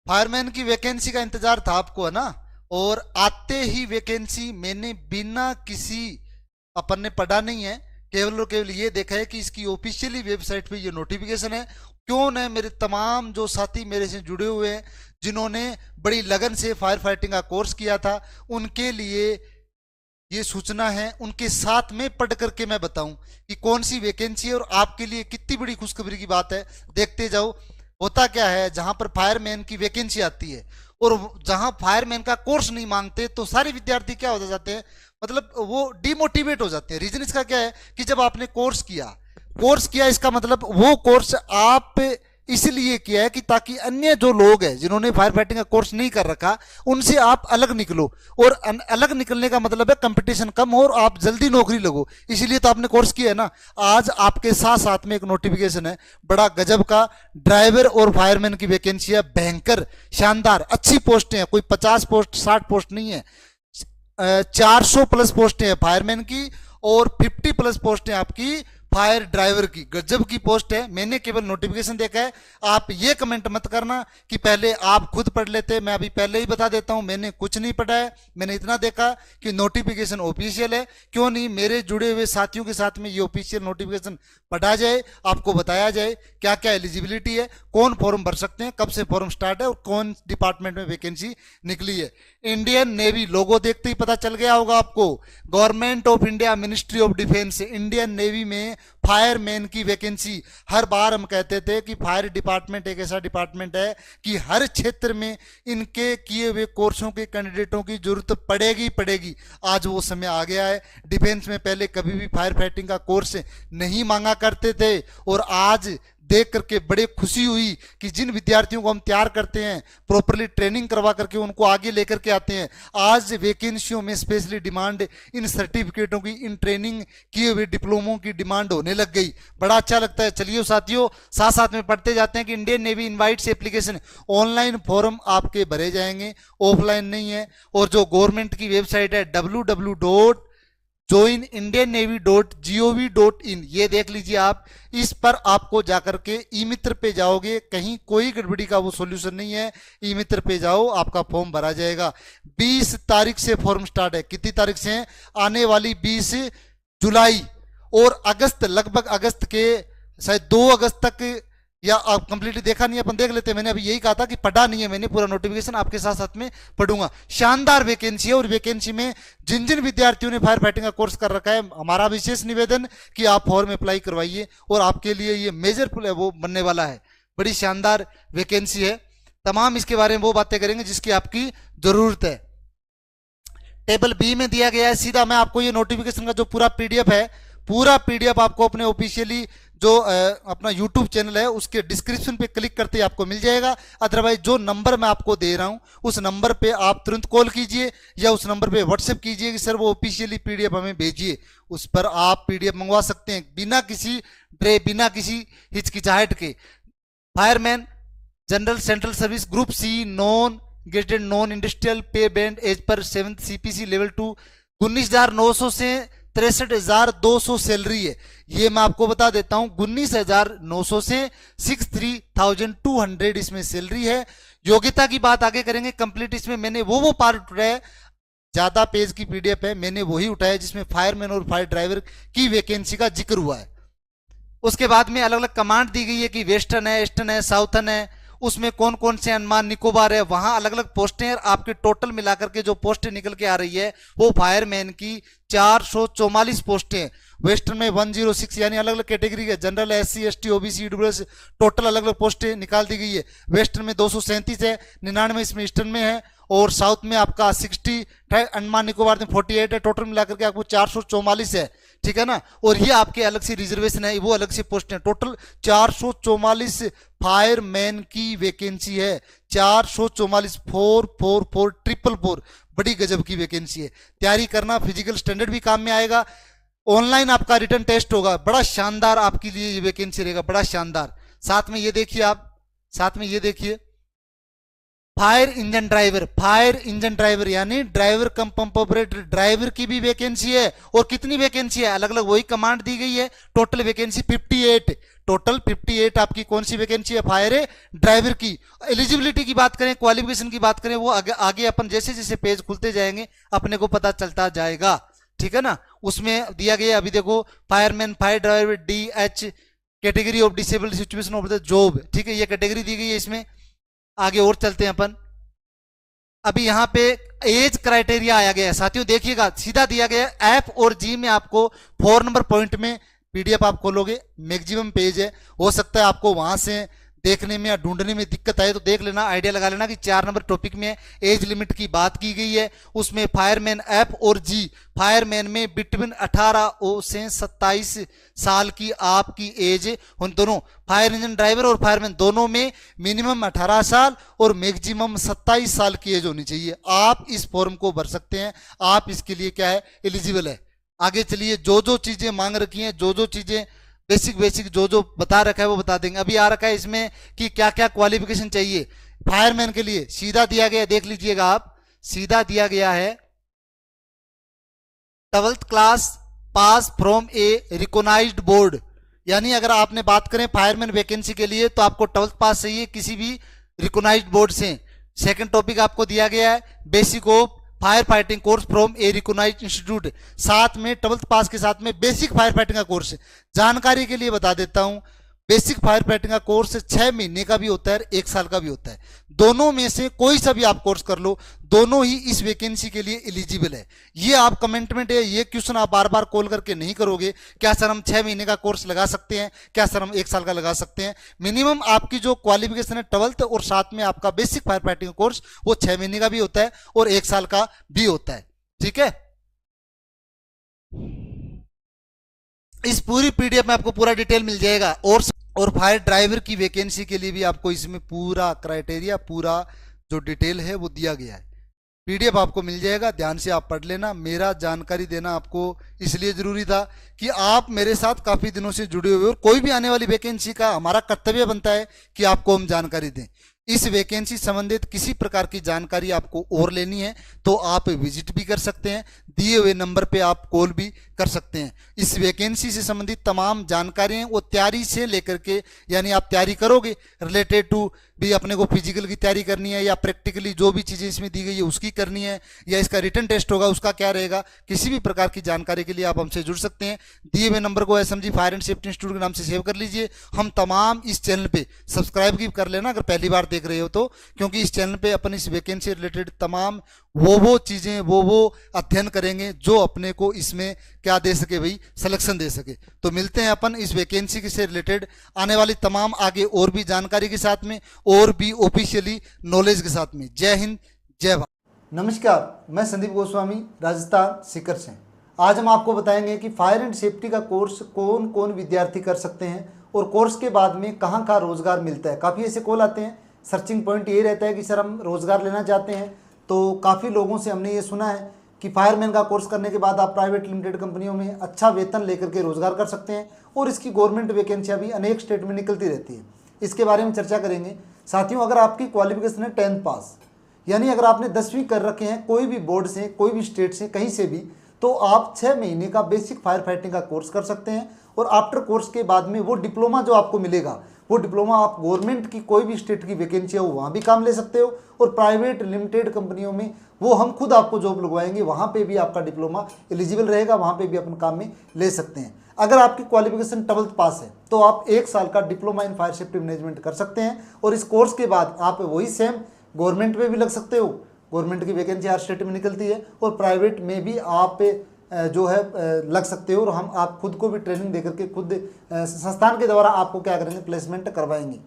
Fireman की vacancy का इंतजार था आपको, है ना। और आते ही वैकेंसी मैंने बिना किसी, अपन ने पढ़ा नहीं है, केवल और केवल ये देखा है कि इसकी ऑफिशियली वेबसाइट पे ये नोटिफिकेशन है। क्यों न मेरे तमाम जो साथी मेरे से जुड़े हुए हैं, जिन्होंने बड़ी लगन से फायर फाइटिंग का कोर्स किया था, उनके लिए ये सूचना है, उनके साथ में पढ़ करके मैं बताऊं कि कौन सी वैकेंसी है और आपके लिए कितनी बड़ी खुशखबरी की बात है। देखते जाओ। होता क्या है, जहां पर फायरमैन की वैकेंसी आती है और जहां फायरमैन का कोर्स नहीं मांगते, तो सारे विद्यार्थी क्या हो जाते हैं, मतलब वो डिमोटिवेट हो जाते हैं। रीजन इसका क्या है कि जब आपने कोर्स किया इसका मतलब वो कोर्स आप इसलिए किया है कि ताकि अन्य जो लोग हैं जिन्होंने फायर फाइटिंग का कोर्स नहीं कर रखा, उनसे आप अलग निकलो। और अलग निकलने का मतलब है कंपटीशन कम हो और आप जल्दी नौकरी लगो। इसीलिए तो आपने कोर्स किया है ना। आज आपके साथ साथ में एक नोटिफिकेशन है बड़ा गजब का, ड्राइवर और फायरमैन की वैकेंसी है, भयंकर शानदार अच्छी पोस्टें हैं। कोई 50 पोस्ट 60 पोस्ट नहीं है, 400 प्लस पोस्टें हैं फायरमैन की और 50 प्लस पोस्टें आपकी फायर ड्राइवर की। गजब की पोस्ट है। मैंने केवल नोटिफिकेशन देखा है। आप ये कमेंट मत करना कि पहले आप खुद पढ़ लेते। मैं अभी पहले ही बता देता हूं, मैंने कुछ नहीं पढ़ा है। मैंने इतना देखा कि नोटिफिकेशन ऑफिशियल है। क्यों नहीं मेरे जुड़े हुए साथियों के साथ में ये ऑफिशियल नोटिफिकेशन पढ़ा जाए, आपको बताया जाए क्या क्या एलिजिबिलिटी है, कौन फॉर्म भर सकते हैं, कब से फॉर्म स्टार्ट है और कौन डिपार्टमेंट में वैकेंसी निकली है। इंडियन नेवी लोगो देखते ही पता चल गया होगा आपको। Government of India, ministry of defence, Indian navy में फायरमैन की वैकेंसी। हर बार हम कहते थे कि फायर डिपार्टमेंट एक ऐसा डिपार्टमेंट है कि हर क्षेत्र में इनके किए हुए कोर्सों के कैंडिडेटों की जरूरत पड़ेगी पड़ेगी। आज वो समय आ गया है। डिफेंस में पहले कभी भी फायर फाइटिंग का कोर्स नहीं मांगा करते थे और आज देख करके बड़े खुशी हुई कि जिन विद्यार्थियों को हम तैयार करते हैं, प्रॉपरली ट्रेनिंग करवा करके उनको आगे लेकर के आते हैं, आज वैकेंसियों में स्पेशली डिमांड इन सर्टिफिकेटों की, इन ट्रेनिंग किए हुए डिप्लोमों की डिमांड होने लग गई। बड़ा अच्छा लगता है। चलिए साथियों, साथ साथ में पढ़ते जाते हैं कि Indian navy invites application, online form आपके भरे जाएंगे, ऑफलाइन नहीं है। और जो गवर्नमेंट की वेबसाइट है www.joinindiannavy.gov.in, ये देख लीजिए आप। इस पर आपको जाकर के ई मित्र पे जाओगे, कहीं कोई गड़बड़ी का वो सॉल्यूशन नहीं है। ई मित्र पे जाओ, आपका फॉर्म भरा जाएगा। 20 तारीख से फॉर्म स्टार्ट है। कितनी तारीख से है? आने वाली 20 जुलाई। और अगस्त, लगभग अगस्त के शायद 2 अगस्त तक, या आप कंप्लीटली देखा नहीं, अपन देख लेते। मैंने अभी यही कहा था कि पढ़ा नहीं है मैंने पूरा नोटिफिकेशन, आपके साथ साथ में पढ़ूंगा। शानदार वैकेंसी है और वैकेंसी में जिन जिन विद्यार्थियों ने फायर फाइटिंग का कोर्स कर रखा है, हमारा विशेष निवेदन कि आप फॉर्म अप्लाई करवाइए और आपके लिए ये मेजर वो बनने वाला है। बड़ी शानदार वैकेंसी है। तमाम इसके बारे में वो बातें करेंगे जिसकी आपकी जरूरत है। टेबल बी में दिया गया है। सीधा मैं आपको ये नोटिफिकेशन का जो पूरा पीडीएफ है, पूरा पीडीएफ आपको अपने ऑफिशियली जो अपना यूट्यूब चैनल है उसके डिस्क्रिप्शन पे क्लिक करते ही आपको मिल जाएगा। अदरवाइज जो नंबर मैं आपको दे रहा हूं उस नंबर पे आप तुरंत कॉल कीजिए या उस नंबर पे व्हाट्सएप कीजिए कि सर वो ऑफिशियली पीडीएफ हमें भेजिए। उस पर आप पीडीएफ मंगवा सकते हैं बिना किसी डरे, बिना किसी हिचकिचाहट के। Fireman general central service group C non gated non industrial pay band as per 7th CPC level 2, 19,900 से 63,200 सैलरी है। ये मैं आपको बता देता हूं, 19,900 से 63,200 इसमें सैलरी है। योग्यता की बात आगे करेंगे। कंप्लीट इसमें मैंने वो पार्ट उठाया, ज्यादा पेज की पीडीएफ है, मैंने वही उठाया जिसमें फायरमैन और फायर ड्राइवर की वैकेंसी का जिक्र हुआ है। उसके बाद में अलग अलग कमांड दी गई है कि वेस्टर्न है, ईस्टर्न है, साउथर्न है, उसमें कौन कौन से अंडमान निकोबार है, वहां अलग अलग पोस्टें हैं। आपके टोटल मिलाकर के जो पोस्टें निकल के आ रही है वो फायरमैन की 444 पोस्टें हैं। वेस्टर्न में 106, यानी अलग अलग कैटेगरी है, general, SC ST OBC EWS, total अलग अलग पोस्टें निकाल दी गई है। वेस्टर्न में 237 है, 99 इसमें ईस्टर्न में है, और साउथ में आपका 60, अंडमान निकोबार में 48 है। टोटल मिलाकर के आपको 444 है, ठीक है ना। और ये आपके अलग से रिजर्वेशन है, वो अलग से पोस्ट है। टोटल 444 फायरमैन की वैकेंसी है। 444, 444, बड़ी गजब की वैकेंसी है। तैयारी करना, फिजिकल स्टैंडर्ड भी काम में आएगा। ऑनलाइन आपका रिटर्न टेस्ट होगा। बड़ा शानदार आपके लिए ये वैकेंसी रहेगा, बड़ा शानदार। साथ में ये देखिए आप, साथ में ये देखिए फायर इंजन ड्राइवर यानी ड्राइवर कम पंप ऑपरेटर, ड्राइवर की भी वैकेंसी है। और कितनी वैकेंसी है? अलग अलग वही कमांड दी गई है। टोटल वैकेंसी 58, टोटल 58 आपकी कौन सी वैकेंसी है, फायर ड्राइवर की। एलिजिबिलिटी की बात करें, क्वालिफिकेशन की बात करें, वो आगे अपन जैसे जैसे पेज खुलते जाएंगे अपने को पता चलता जाएगा, ठीक है ना। उसमें दिया गया अभी देखो, fireman, fire driver, DH, category of disabled situation of the job, ठीक है, ये कैटेगरी दी गई है इसमें। आगे और चलते हैं अपन। अभी यहाँ पे एज क्राइटेरिया आया गया है साथियों, देखिएगा सीधा दिया गया है F और G में आपको 4 नंबर पॉइंट में PDF आप खोलोगे, मैक्सिमम पेज है, हो सकता है आपको वहां से देखने में या ढूंढने में दिक्कत आए तो देख लेना, आइडिया लगा लेना कि 4 नंबर टॉपिक में एज लिमिट की बात की गई है। उसमें फायरमैन F और G, फायरमैन में बिटवीन 18 से 27 साल की आपकी एज, उन दोनों फायर इंजन ड्राइवर और फायरमैन दोनों में मिनिमम 18 साल और मैक्सिमम 27 साल की एज होनी चाहिए। आप इस फॉर्म को भर सकते हैं, आप इसके लिए क्या है, एलिजिबल है। आगे चलिए, जो जो चीजें मांग रखी हैं, जो जो चीजें बेसिक जो जो बता रखा है वो बता देंगे। अभी आ रखा है इसमें कि क्या क्या क्वालिफिकेशन चाहिए फायरमैन के लिए, सीधा दिया गया, देख लीजिएगा आप, सीधा दिया गया है 12th class pass from a recognised board. यानी अगर आपने बात करें फायरमैन वैकेंसी के लिए तो आपको 12th पास चाहिए किसी भी रिकॉग्नाइज्ड बोर्ड से। सेकंड टॉपिक आपको दिया गया है basic of fire fighting course from a recognised institute, साथ में 12th पास के साथ में बेसिक फायर फाइटिंग का कोर्स। जानकारी के लिए बता देता हूं, बेसिक फायर फाइटिंग का कोर्स 6 महीने का भी होता है, 1 साल का भी होता है। दोनों में से कोई सा भी आप कोर्स कर लो, दोनों ही इस वैकेंसी के लिए एलिजिबल है। ये आप कमेंट में ये क्वेश्चन आप बार बार कॉल करके नहीं करोगे, क्या सर हम 6 महीने का कोर्स लगा सकते हैं, क्या सर हम 1 साल का लगा सकते हैं। मिनिमम आपकी जो क्वालिफिकेशन है 12th और साथ में आपका बेसिक फायर फाइटिंग का कोर्स, वो 6 महीने का भी होता है और 1 साल का भी होता है, ठीक है। इस पूरी PDF में आपको पूरा डिटेल मिल जाएगा। और फायर ड्राइवर की वैकेंसी के लिए भी आपको इसमें पूरा क्राइटेरिया, पूरा जो डिटेल है वो दिया गया है। PDF आपको मिल जाएगा, ध्यान से आप पढ़ लेना। मेरा जानकारी देना आपको इसलिए जरूरी था कि आप मेरे साथ काफी दिनों से जुड़े हुए, और कोई भी आने वाली वैकेंसी का हमारा कर्तव्य बनता है कि आपको हम जानकारी दें। इस वैकेंसी संबंधित किसी प्रकार की जानकारी आपको और लेनी है तो आप विजिट भी कर सकते हैं, दिए हुए नंबर पे आप कॉल भी कर सकते हैं। इस वैकेंसी से संबंधित तमाम जानकारियां वो तैयारी से लेकर के, यानी आप तैयारी करोगे रिलेटेड टू भी, अपने को फिजिकल की तैयारी करनी है या प्रैक्टिकली जो भी चीजें इसमें दी गई है उसकी करनी है, या इसका रिटन टेस्ट होगा उसका क्या रहेगा, किसी भी प्रकार की जानकारी के लिए आप हमसे जुड़ सकते हैं। दिए हुए नंबर को SMG fire and safety institute के नाम से सेव कर लीजिए। हम तमाम इस चैनल पे सब्सक्राइब भी कर लेना अगर पहली बार देख रहे हो तो, क्योंकि इस चैनल पे अपन इस वैकेंसी रिलेटेड तमाम वो चीजें वो अध्ययन करेंगे जो अपने को इसमें क्या दे सके भाई, सिलेक्शन दे सके। तो मिलते हैं अपन इस वैकेंसी से रिलेटेड आने वाली तमाम आगे और भी जानकारी के साथ में, और भी ऑफिशियली नॉलेज के साथ में। जय हिंद, जय भारत। नमस्कार, मैं संदीप गोस्वामी, राजस्थान सीकर से। आज हम आपको बताएंगे कि फायर एंड सेफ्टी का कोर्स कौन कौन विद्यार्थी कर सकते हैं और कोर्स के बाद में कहाँ कहाँ रोजगार मिलता है। काफ़ी ऐसे कॉल आते हैं, सर्चिंग पॉइंट ये रहता है कि सर हम रोजगार लेना चाहते हैं। तो काफ़ी लोगों से हमने ये सुना है कि फायरमैन का कोर्स करने के बाद आप प्राइवेट लिमिटेड कंपनियों में अच्छा वेतन लेकर के रोजगार कर सकते हैं, और इसकी गवर्नमेंट वैकेंसियाँ भी अनेक स्टेट में निकलती रहती है। इसके बारे में चर्चा करेंगे साथियों। अगर आपकी क्वालिफिकेशन है 10th पास, यानी अगर आपने 10वीं कर रखे हैं कोई भी बोर्ड से, कोई भी स्टेट से, कहीं से भी, तो आप 6 महीने का बेसिक फायर फाइटिंग का कोर्स कर सकते हैं। और आफ्टर कोर्स के बाद में वो डिप्लोमा जो आपको मिलेगा, वो डिप्लोमा आप गवर्नमेंट की कोई भी स्टेट की वैकेंसी है वहाँ भी काम ले सकते हो, और प्राइवेट लिमिटेड कंपनियों में वो हम खुद आपको जॉब लगवाएंगे, वहाँ पे भी आपका डिप्लोमा एलिजिबल रहेगा, वहाँ पे भी अपन काम में ले सकते हैं। अगर आपकी क्वालिफिकेशन 12th पास है तो आप 1 साल का diploma in fire safety management कर सकते हैं, और इस कोर्स के बाद आप वही सेम गवर्नमेंट में भी लग सकते हो। गवर्नमेंट की वैकेंसी हर स्टेट में निकलती है, और प्राइवेट में भी आप जो है लग सकते हो, और हम आप खुद को भी ट्रेनिंग देकर के खुद संस्थान के द्वारा आपको क्या करेंगे, प्लेसमेंट करवाएंगे।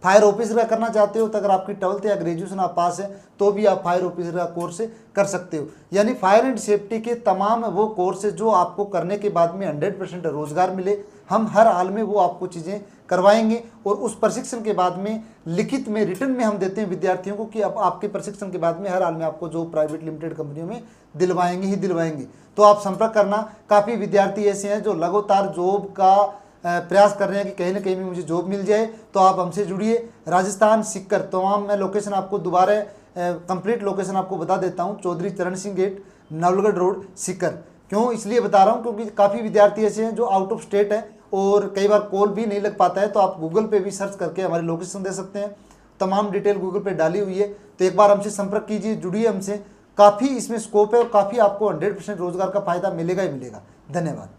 फायर ऑफिसर का करना चाहते हो तो अगर आपकी 12th या ग्रेजुएशन आप पास है तो भी आप फायर ऑफिसर का कोर्स कर सकते हो। यानी फायर एंड सेफ्टी के तमाम वो कोर्स जो आपको करने के बाद में 100% रोजगार मिले, हम हर हाल में वो आपको चीज़ें करवाएंगे। और उस प्रशिक्षण के बाद में लिखित में, रिटर्न में हम देते हैं विद्यार्थियों को कि अब आपके प्रशिक्षण के बाद में हर हाल में आपको जो प्राइवेट लिमिटेड कंपनियों में दिलवाएंगे ही दिलवाएंगे। तो आप संपर्क करना। काफ़ी विद्यार्थी ऐसे हैं जो लगातार जॉब का प्रयास कर रहे हैं कि कहीं ना कहीं भी मुझे जॉब मिल जाए, तो आप हमसे जुड़िए। राजस्थान सीकर तमाम, मैं लोकेशन आपको दोबारा कंप्लीट लोकेशन आपको बता देता हूँ। चौधरी चरण सिंह गेट, नवलगढ़ रोड, सीकर। क्यों इसलिए बता रहा हूँ, क्योंकि काफ़ी विद्यार्थी ऐसे हैं जो आउट ऑफ स्टेट है और कई बार कॉल भी नहीं लग पाता है, तो आप गूगल पे भी सर्च करके हमारी लोकेशन दे सकते हैं। तमाम डिटेल गूगल पे डाली हुई है, तो एक बार हमसे संपर्क कीजिए, जुड़िए हमसे। काफ़ी इसमें स्कोप है और काफ़ी आपको 100% रोजगार का फायदा मिलेगा ही मिलेगा। धन्यवाद।